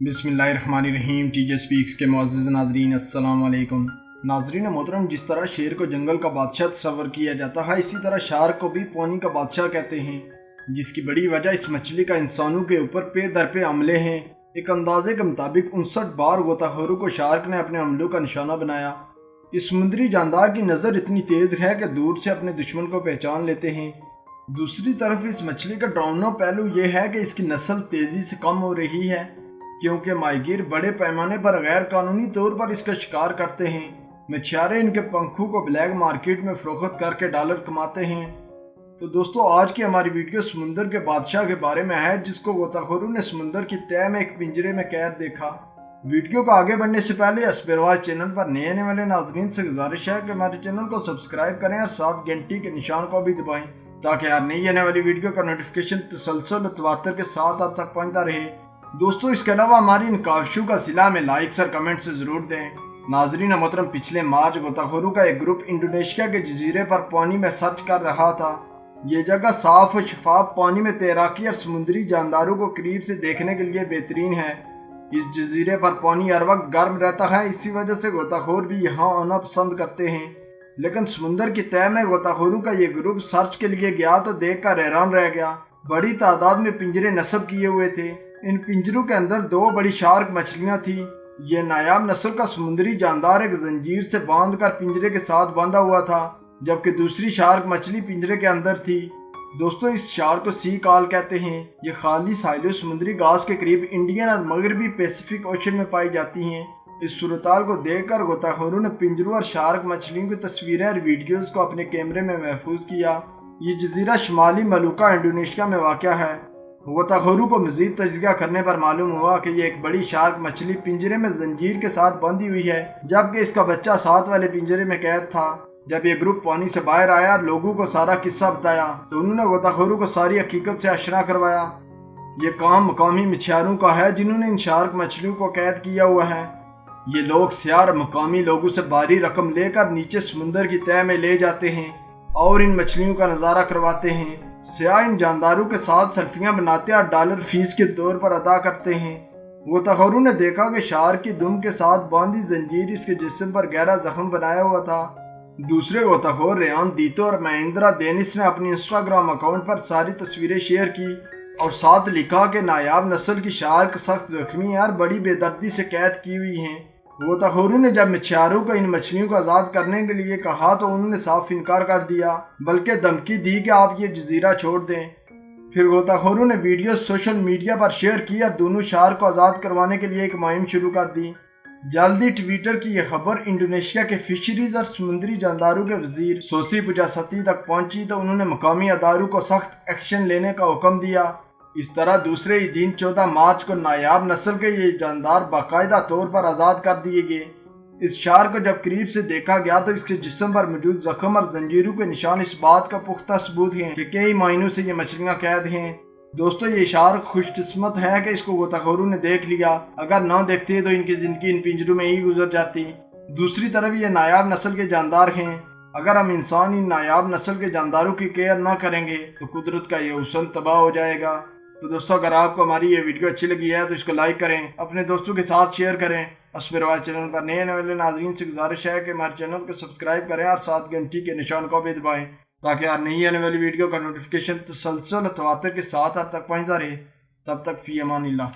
बिस्मिल्लाहिर्रहमानिर्रहीम। TJ speaks के मुअज़्ज़िज़ नाज़रीन, अस्सलाम वालेकुम। नाज़रीन मोहतरम, जिस तरह शेर को जंगल का बादशाह तस्वर किया जाता है, इसी तरह शार्क को भी पानी का बादशाह कहते हैं, जिसकी बड़ी वजह इस मछली का इंसानों के ऊपर पे दर पे हमले हैं। एक अंदाजे के मुताबिक 59 बार गोताखोरों को शार्क ने अपने हमलों का निशाना बनाया। इस समुद्री जानदार की नज़र इतनी तेज़ है कि दूर से अपने दुश्मन को पहचान लेते हैं। दूसरी तरफ इस मछली का डरावना पहलू ये है कि इसकी नस्ल तेज़ी से कम हो रही है, क्योंकि माहीगीर बड़े पैमाने पर गैर कानूनी तौर पर इसका शिकार करते हैं। मछुआरे इनके पंखों को ब्लैक मार्केट में फरोख्त करके डॉलर कमाते हैं। तो दोस्तों, आज की हमारी वीडियो समुंदर के बादशाह के बारे में है, जिसको गोताखोरों ने समुंदर की तह में एक पिंजरे में कैद देखा। वीडियो को आगे बढ़ने से पहले अस्परवाज चैनल पर नए आने वाले नाज़रीन से गुजारिश है कि हमारे चैनल को सब्सक्राइब करें और साथ घंटी के निशान को भी दबाएं, ताकि हर नई आने वाली वीडियो का नोटिफिकेशन तसलसल और तवातर के साथ आप तक पहुंचता रहे। दोस्तों, इसके अलावा हमारी इन काविशों का सिला में लाइक्स और कमेंट से ज़रूर दें। नाजरीन मोहतरम, पिछले मार्च गोताखोरों का एक ग्रुप इंडोनेशिया के जजीरे पर पानी में सर्च कर रहा था। ये जगह साफ और शफाफ पानी में तैराकी और समुद्री जानदारों को करीब से देखने के लिए बेहतरीन है। इस जजीरे पर पानी हर वक्त गर्म रहता है, इसी वजह से गोताखोर भी यहाँ आना पसंद करते हैं। लेकिन समुंदर की तह में गोताखोरों का ये ग्रुप सर्च के लिए गया तो देख कर हैरान रह गया। बड़ी तादाद में पिंजरे नस्ब किए हुए थे। इन पिंजरों के अंदर 2 बड़ी शार्क मछलियां थी। ये नायाब नस्ल का समुद्री जानदार एक जंजीर से बांधकर पिंजरे के साथ बांधा हुआ था, जबकि दूसरी शार्क मछली पिंजरे के अंदर थी। दोस्तों, इस शार्क को सी काल कहते हैं। ये खाली साहिलो समुद्री घास के करीब इंडियन और मगरबी पैसिफिक ओशन में पाई जाती हैं। इस सूरताल को देखकर गोताखोरों ने पिंजरों और शार्क मछलियों की तस्वीरें और वीडियोस को अपने कैमरे में महफूज किया। ये जजीरा शुमाली मलुका इंडोनेशिया में वाक़या है। गोताखोरों को मजीद तजिया करने पर मालूम हुआ कि ये एक बड़ी शार्क मछली पिंजरे में जंजीर के साथ बंधी हुई है, जबकि इसका बच्चा साथ वाले पिंजरे में कैद था। जब ये ग्रुप पानी से बाहर आया और लोगों को सारा किस्सा बताया, तो उन्होंने गोताखोरों को सारी हकीकत से आशना करवाया। ये काम मकामी मछुआरों का है, जिन्होंने इन शार्क मछलियों को कैद किया हुआ है। ये लोग सियार मकामी लोगों से भारी रकम लेकर नीचे समुंदर की तह में ले जाते हैं और इन मछलियों का नज़ारा करवाते हैं। सियाह इन जानदारों के साथ सेल्फियां बनाते और डॉलर फीस के तौर पर अदा करते हैं। गोताखोरों ने देखा कि शार्क की दुम के साथ बांधी जंजीर इसके जिस्म पर गहरा जख्म बनाया हुआ था। दूसरे गोताखोर रेयान दीतो और महेंद्रा डेनिस ने अपनी इंस्टाग्राम अकाउंट पर सारी तस्वीरें शेयर की और साथ लिखा कि नायाब नस्ल की शार्क सख्त जख्मी और बड़ी बेदर्दी से कैद की हुई हैं। गोताखोरों ने जब मछुआरों को इन मछलियों को आज़ाद करने के लिए कहा, तो उन्होंने साफ इनकार कर दिया, बल्कि धमकी दी कि आप ये जजीरा छोड़ दें। फिर गोताखोरों ने वीडियो सोशल मीडिया पर शेयर की और दोनों शार्क को आज़ाद करवाने के लिए एक मुहिम शुरू कर दी। जल्दी ट्विटर की यह खबर इंडोनेशिया के फिशरीज और समुद्री जानदारों के वजीर सोसी पुजासती तक पहुंची, तो उन्होंने मकामी अदारों को सख्त एक्शन लेने का हुक्म दिया। इस तरह दूसरे ही दिन 14 मार्च को नायाब नस्ल के ये जानदार बाकायदा तौर पर आज़ाद कर दिए गए। इस शार्क को जब करीब से देखा गया, तो इसके जिस्म पर मौजूद जख्म और जंजीरों के निशान इस बात का पुख्ता सबूत हैं कि कई महीनों से ये मछलियां कैद हैं। दोस्तों, ये शार्क खुशकिस्मत है कि इसको गोताखोरों ने देख लिया, अगर ना देखते तो इनकी जिंदगी इन पिंजरों में ही गुजर जाती। दूसरी तरफ ये नायाब नस्ल के जानदार हैं। अगर हम इंसान इन नायाब नस्ल के जानदारों की केयर ना करेंगे, तो कुदरत का ये हुस्न तबाह हो जाएगा। तो दोस्तों, अगर आपको हमारी ये वीडियो अच्छी लगी है तो इसको लाइक करें, अपने दोस्तों के साथ शेयर करें। अस्परवाज चैनल पर नए आने वाले नाज़रीन से गुजारिश है कि हमारे चैनल को सब्सक्राइब करें और साथ घंटी के निशान को भी दबाएं, ताकि हर नई आने वाली वीडियो का नोटिफिकेशन तसलसल तवातर के साथ आप तक पहुंचता रहे। तब तक फी अमानिल्लाह।